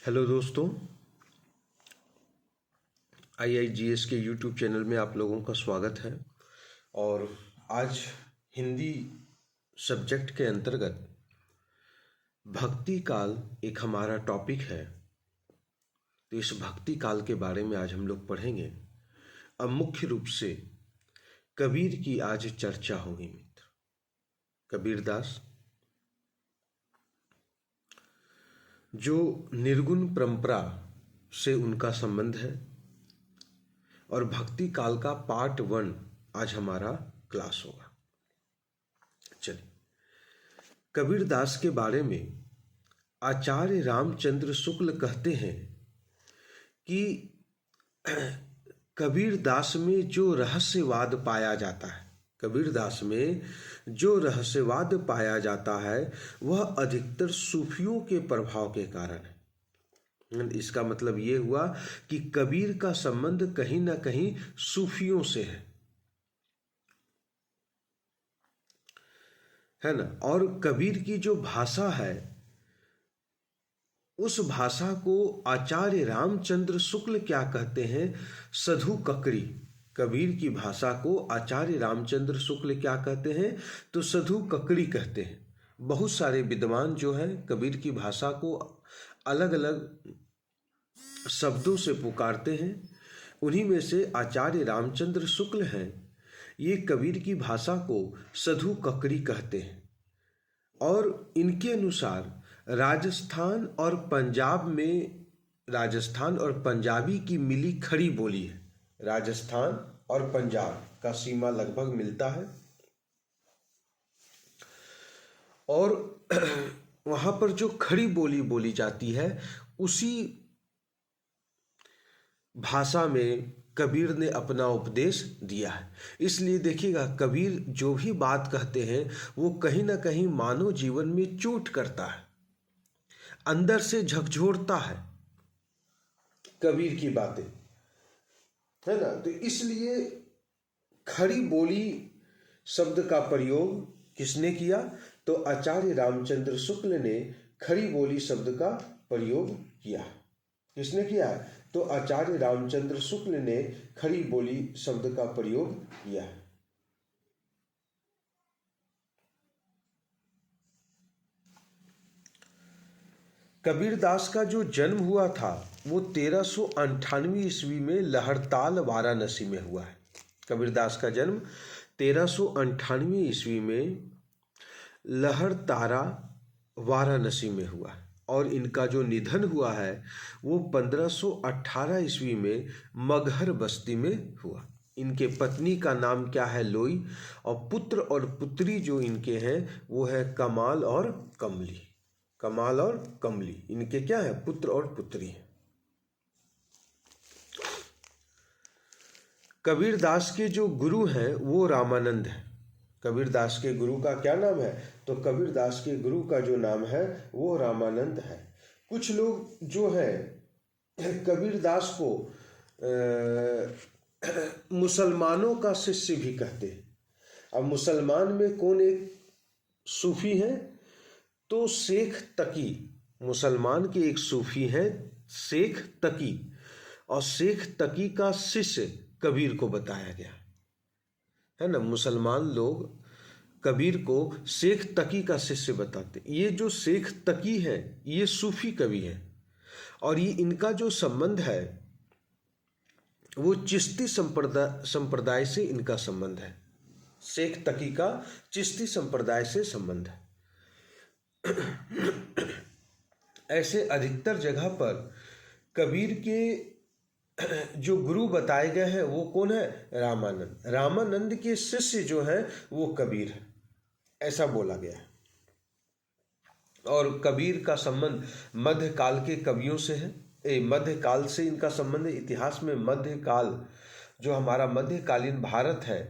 Hello दोस्तों, IIGS के YouTube channel में आप लोगों का स्वागत है। और आज हिंदी सब्जेक्ट के अंतर्गत भक्ति काल एक हमारा टॉपिक है। तो इस भक्ति काल के बारे में आज हम लोग पढ़ेंगे। अब मुख्य रूप से कबीर की आज चर्चा होगी मित्र। कबीरदास जो निर्गुण परंपरा से उनका संबंध है और भक्ति काल का पार्ट 1 आज हमारा क्लास होगा। चलिए, कबीरदास के बारे में आचार्य रामचंद्र शुक्ल कहते हैं कि कबीरदास में जो रहस्यवाद पाया जाता है, कबीरदास में जो रहस्यवाद पाया जाता है वह अधिकतर सूफियों के प्रभाव के कारण है। इसका मतलब ये हुआ कि कबीर का संबंध कहीं ना कहीं सूफियों से है ना। और कबीर की जो भाषा है उस भाषा को आचार्य रामचंद्र शुक्ल क्या कहते हैं? सधु ककड़ी। कबीर की भाषा को आचार्य रामचंद्र शुक्ल क्या कहते हैं? तो सधु ककड़ी कहते हैं। बहुत सारे विद्वान जो हैं कबीर की भाषा को अलग अलग शब्दों से पुकारते हैं। उन्हीं में से आचार्य रामचंद्र शुक्ल हैं, ये कबीर की भाषा को सधु ककड़ी कहते हैं। और इनके अनुसार राजस्थान और पंजाबी की मिली खड़ी बोली है। राजस्थान और पंजाब का सीमा लगभग मिलता है और वहां पर जो खड़ी बोली बोली जाती है उसी भाषा में कबीर ने अपना उपदेश दिया है। इसलिए देखिएगा, कबीर जो भी बात कहते हैं वो कहीं ना कहीं मानव जीवन में चोट करता है, अंदर से झकझोरता है कबीर की बातें, है ना। तो इसलिए खड़ी बोली शब्द का प्रयोग किसने किया? तो आचार्य रामचंद्र शुक्ल ने खड़ी बोली शब्द का प्रयोग किया। किसने किया? तो आचार्य रामचंद्र शुक्ल ने खड़ी बोली शब्द का प्रयोग किया है। कबीरदास का जो जन्म हुआ था वो 1398 ईस्वी में लहरताल वाराणसी में हुआ है। कबीरदास का जन्म 1398 ईस्वी में लहरतारा वाराणसी में हुआ है और इनका जो निधन हुआ है वो 1518 ईस्वी में मगहर बस्ती में हुआ। इनके पत्नी का नाम क्या है? लोई। और पुत्र और पुत्री जो इनके हैं वो है कमाल और कमली। कमाल और कमली इनके क्या है? पुत्र और पुत्री हैं। कबीरदास के जो गुरु हैं वो रामानंद है। कबीरदास के गुरु का क्या नाम है? तो कबीरदास के गुरु का जो नाम है वो रामानंद है। कुछ लोग जो है कबीरदास को मुसलमानों का शिष्य भी कहते हैं। अब मुसलमान में कौन एक सूफी है? तो शेख तकी। मुसलमान के एक सूफी हैं शेख तकी, और शेख तकी का शिष्य कबीर को बताया गया है ना। मुसलमान लोग कबीर को शेख तकी का शिष्य बताते। ये जो शेख तकी है ये सूफी कवि है और ये इनका जो संबंध है वो चिश्ती संप्रदाय से इनका संबंध है। शेख तकी का चिश्ती संप्रदाय से संबंध है। ऐसे अधिकतर जगह पर कबीर के जो गुरु बताए गए हैं वो कौन है? रामानंद। रामानंद के शिष्य जो है वो कबीर है, ऐसा बोला गया है। और कबीर का संबंध मध्यकाल के कवियों से है। मध्यकाल से इनका संबंध है। इतिहास में मध्यकाल जो हमारा मध्यकालीन भारत है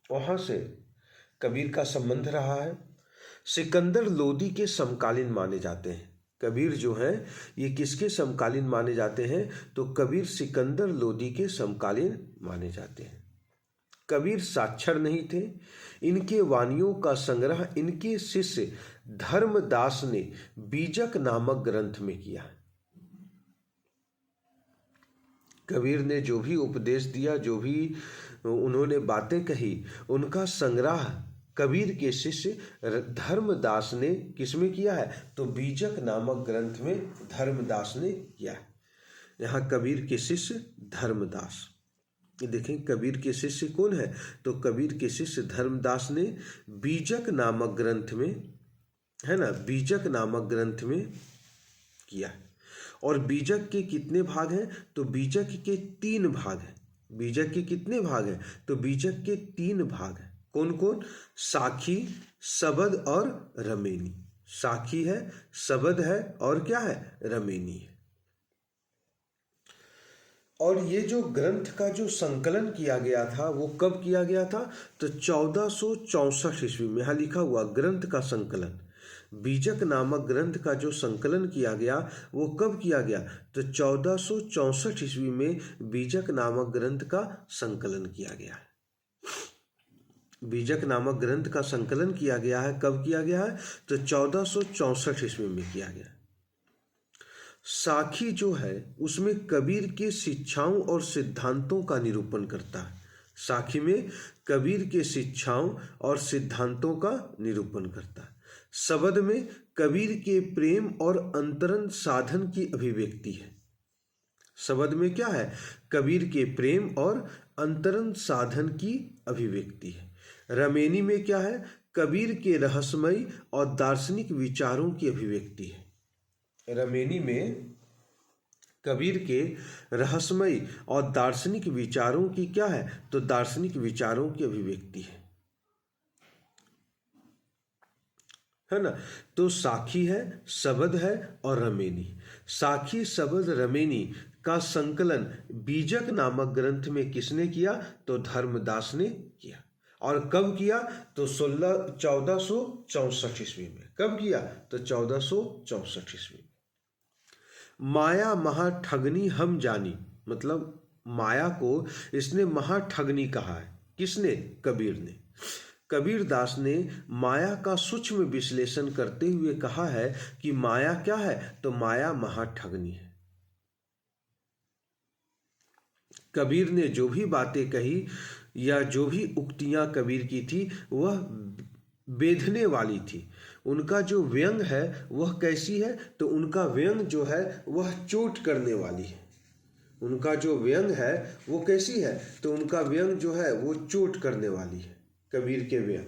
वहाँ से कबीर का संबंध रहा है। सिकंदर लोदी के समकालीन माने जाते हैं। कबीर जो हैं ये किसके समकालीन माने जाते हैं? तो कबीर सिकंदर लोदी के समकालीन माने जाते हैं। कबीर साक्षर नहीं थे। इनके वाणियों का संग्रह इनके शिष्य धर्मदास ने बीजक नामक ग्रंथ में किया है। कबीर ने जो भी उपदेश दिया, जो भी उन्होंने बातें कही, उनका संग्रह कबीर के शिष्य धर्मदास ने किसमें किया है? तो बीजक नामक ग्रंथ में धर्मदास ने किया है। यहाँ कबीर के शिष्य धर्मदास, देखें कबीर के शिष्य कौन है? तो कबीर के शिष्य धर्मदास ने बीजक नामक ग्रंथ में, है ना, बीजक नामक ग्रंथ में किया है। और बीजक के कितने भाग हैं? तो बीजक के 3 भाग हैं। बीजक के कितने भाग हैं? तो बीजक के 3 भाग हैं। कौन कौन? साखी, सबद और रमेनी। साखी है, सबद है और क्या है? रमेनी है। और ये जो ग्रंथ का जो संकलन किया गया था वो कब किया गया था? तो 1464 ईस्वी में। यहाँ लिखा हुआ ग्रंथ का संकलन, बीजक नामक ग्रंथ का जो संकलन किया गया वो कब किया गया? तो 1464 ईस्वी में बीजक नामक ग्रंथ का संकलन किया गया है। बीजक नामक ग्रंथ का संकलन किया गया है। कब किया गया है? तो 1464 ईस्वी में किया गया। साखी जो है उसमें कबीर के शिक्षाओं और सिद्धांतों का निरूपण करता है। साखी में कबीर के शिक्षाओं और सिद्धांतों का निरूपण करता है। सबद में कबीर के प्रेम और अंतरंग साधन की अभिव्यक्ति है। सबद में क्या है? कबीर के प्रेम और अंतरंग साधन की अभिव्यक्ति है। रमेनी में क्या है? कबीर के रहस्यमय और दार्शनिक विचारों की अभिव्यक्ति है। रमेनी में कबीर के रहस्यमय और दार्शनिक विचारों की क्या है? तो दार्शनिक विचारों की अभिव्यक्ति है ना। तो साखी है, सबद है और रमेनी। साखी, सबद, रमेनी का संकलन बीजक नामक ग्रंथ में किसने किया? तो धर्मदास ने किया। और कब किया? तो 1464 ईस्वी में। कब किया? तो 1464 ईस्वी में। माया महाठगनी हम जानी, मतलब माया को इसने महाठगनी कहा है। किसने? कबीर ने। कबीर दास ने माया का सूक्ष्म विश्लेषण करते हुए कहा है कि माया क्या है? तो माया महाठगनी है। कबीर ने जो भी बातें कही या जो भी उक्तियां कबीर की थी वह बेधने वाली थी। उनका जो व्यंग है वह कैसी है? तो उनका व्यंग जो है वह चोट करने वाली है। उनका जो व्यंग है वो कैसी है? तो उनका व्यंग जो है वो चोट करने वाली है। कबीर के व्यंग।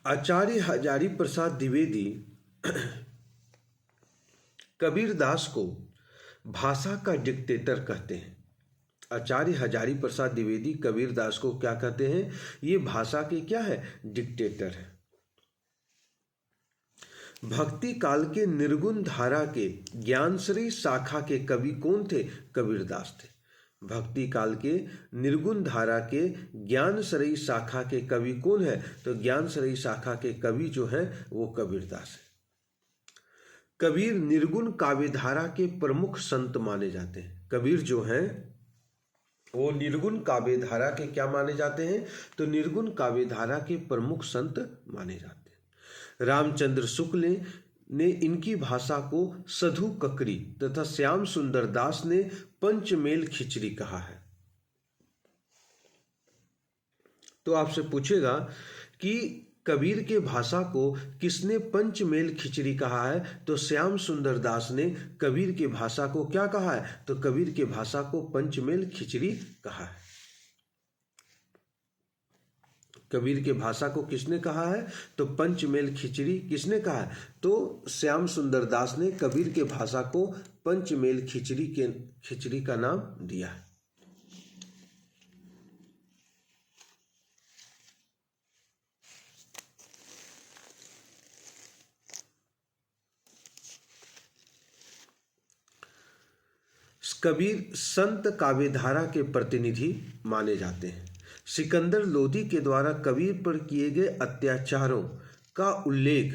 आचार्य हजारी प्रसाद द्विवेदी कबीर दास को भाषा का डिक्टेटर कहते हैं। आचार्य हजारी प्रसाद द्विवेदी कबीर दास को क्या कहते हैं? ये भाषा के क्या है? डिक्टेटर है। भक्ति काल के निर्गुण धारा के ज्ञानश्री शाखा के कवि कौन थे? कबीर दास थे। भक्ति काल के निर्गुण धारा के ज्ञानश्री शाखा के कवि कौन है? तो ज्ञानश्री शाखा के कवि जो है वो कबीर दास है। कबीर निर्गुण काव्यधारा के प्रमुख संत माने जाते हैं। कबीर जो हैं वो निर्गुण काव्यधारा के क्या माने जाते हैं? तो निर्गुण काव्यधारा के प्रमुख संत माने जाते हैं। रामचंद्र शुक्ल ने इनकी भाषा को सधु ककरी तथा श्याम सुंदर दास ने पंचमेल खिचड़ी कहा है। तो आपसे पूछेगा कि कबीर के भाषा को किसने पंचमेल खिचड़ी कहा है? तो श्याम सुंदर दास ने कबीर के भाषा को क्या कहा है? तो कबीर के भाषा को पंचमेल खिचड़ी कहा है। कबीर के भाषा को किसने कहा है? तो पंचमेल खिचड़ी किसने कहा है? तो श्याम सुंदर दास ने कबीर के भाषा को पंचमेल खिचड़ी का नाम दिया है। कबीर संत काव्यधारा के प्रतिनिधि माने जाते हैं। सिकंदर लोदी के द्वारा कबीर पर किए गए अत्याचारों का उल्लेख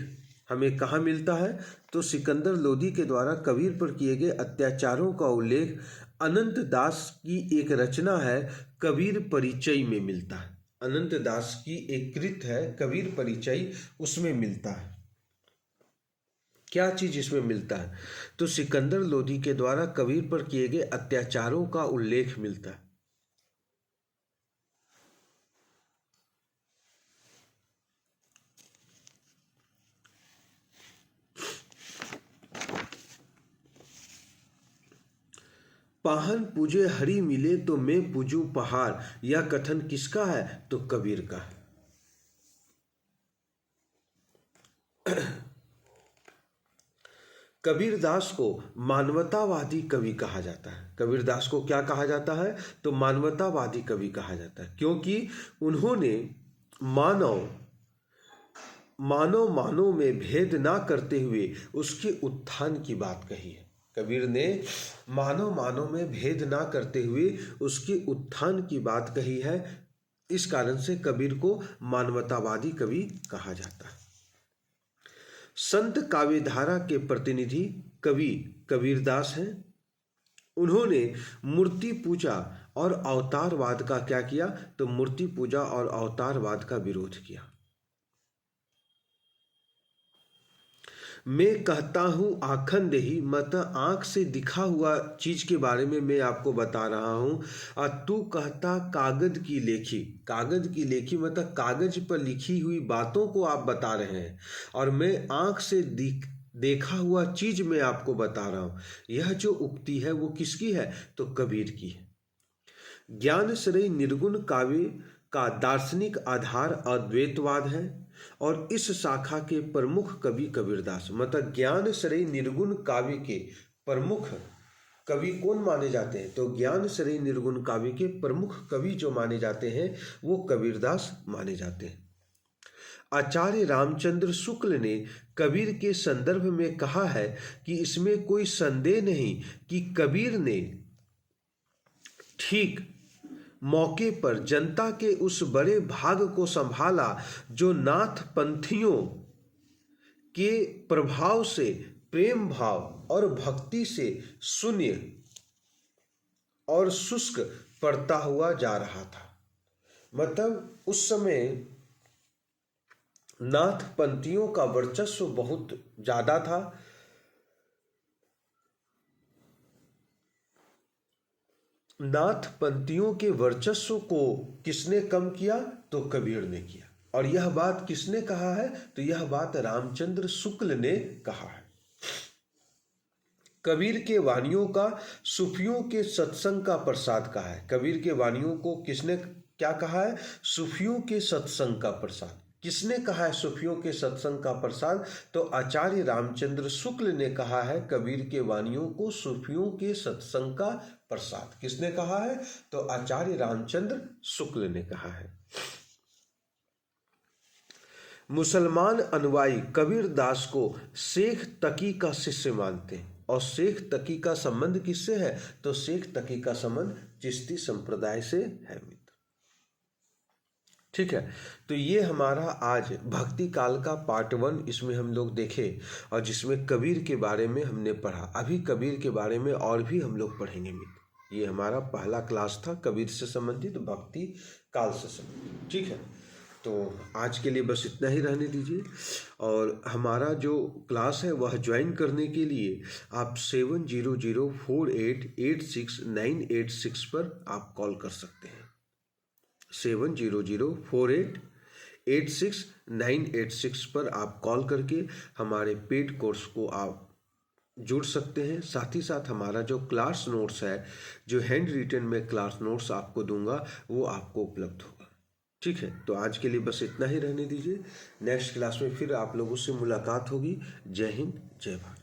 हमें कहाँ मिलता है? तो सिकंदर लोदी के द्वारा कबीर पर किए गए अत्याचारों का उल्लेख अनंत दास की एक रचना है कबीर परिचय में मिलता है। अनंत दास की एक कृत है कबीर परिचय, उसमें मिलता है। क्या चीज इसमें मिलता है? तो सिकंदर लोधी के द्वारा कबीर पर किए गए अत्याचारों का उल्लेख मिलता है। पाहन पूजे हरि मिले तो मैं पूजू पहाड़, यह कथन किसका है? तो कबीर का है। कबीरदास को मानवतावादी कवि कहा जाता है। कबीरदास को क्या कहा जाता है? तो मानवतावादी कवि कहा जाता है, क्योंकि उन्होंने मानव मानव में भेद ना करते हुए उसके उत्थान की बात कही है। कबीर ने मानव में भेद ना करते हुए उसके उत्थान की बात कही है। इस कारण से कबीर को मानवतावादी कवि कहा जाता है। संत काव्यधारा के प्रतिनिधि कवि कबीरदास हैं। उन्होंने मूर्ति पूजा और अवतारवाद का क्या किया? तो मूर्ति पूजा और अवतारवाद का विरोध किया। मैं कहता हूं आखन देही, मतलब आंख से दिखा हुआ चीज के बारे में मैं आपको बता रहा हूं। और तू कहता कागज की लेखी, कागज की लेखी मतलब कागज पर लिखी हुई बातों को आप बता रहे हैं, और मैं आंख से देखा हुआ चीज मैं आपको बता रहा हूं। यह जो उक्ति है वो किसकी है? तो कबीर की है। ज्ञान श्रेय निर्गुण काव्य का दार्शनिक आधार अद्वैतवाद है, और इस शाखा के प्रमुख कवि कबीरदास। मतलब ज्ञान श्रेय निर्गुण काव्य के प्रमुख कवि कौन माने जाते हैं? तो ज्ञान श्रेय निर्गुण काव्य के प्रमुख कवि जो माने जाते हैं वो कबीरदास माने जाते हैं। आचार्य रामचंद्र शुक्ल ने कबीर के संदर्भ में कहा है कि इसमें कोई संदेह नहीं कि कबीर ने ठीक मौके पर जनता के उस बड़े भाग को संभाला जो नाथ पंथियों के प्रभाव से, प्रेम भाव और भक्ति से शून्य और शुष्क पड़ता हुआ जा रहा था। मतलब उस समय नाथ पंथियों का वर्चस्व बहुत ज्यादा था। नाथ पंथियों के वर्चस्व को किसने कम किया? तो कबीर ने किया। और यह बात किसने कहा है? तो यह बात रामचंद्र शुक्ल ने कहा है। कबीर के वाणियों का सूफियों के सत्संग का प्रसाद कहा है। कबीर के वाणियों को किसने क्या कहा है? सूफियों के सत्संग का प्रसाद। किसने कहा है सूफियों के सत्संग का प्रसाद? तो आचार्य रामचंद्र शुक्ल ने कहा है कबीर के वाणियों को सूफियों के सत्संग का प्रसाद। किसने कहा है? तो आचार्य रामचंद्र शुक्ल ने कहा है। मुसलमान अनुयायी कबीरदास को शेख तकी का शिष्य मानते हैं, और शेख तकी का संबंध किससे है? तो शेख तकी का संबंध चिश्ती संप्रदाय से है मित्र। ठीक है, तो ये हमारा आज भक्ति काल का पार्ट 1 इसमें हम लोग देखे, और जिसमें कबीर के बारे में हमने पढ़ा। अभी कबीर के बारे में और भी हम लोग पढ़ेंगे मित्र। ये हमारा पहला क्लास था कबीर से संबंधित, भक्ति काल से संबंधित। ठीक है, तो आज के लिए बस इतना ही रहने दीजिए। और हमारा जो क्लास है वह ज्वाइन करने के लिए आप 7004886986 पर आप कॉल कर सकते हैं। 7004886986 पर आप कॉल करके हमारे पेड कोर्स को आप जुड़ सकते हैं। साथ ही साथ हमारा जो क्लास नोट्स है, जो हैंड रिटन में क्लास नोट्स आपको दूंगा, वो आपको उपलब्ध होगा। ठीक है, तो आज के लिए बस इतना ही रहने दीजिए। नेक्स्ट क्लास में फिर आप लोगों से मुलाकात होगी। जय हिंद, जय भारत।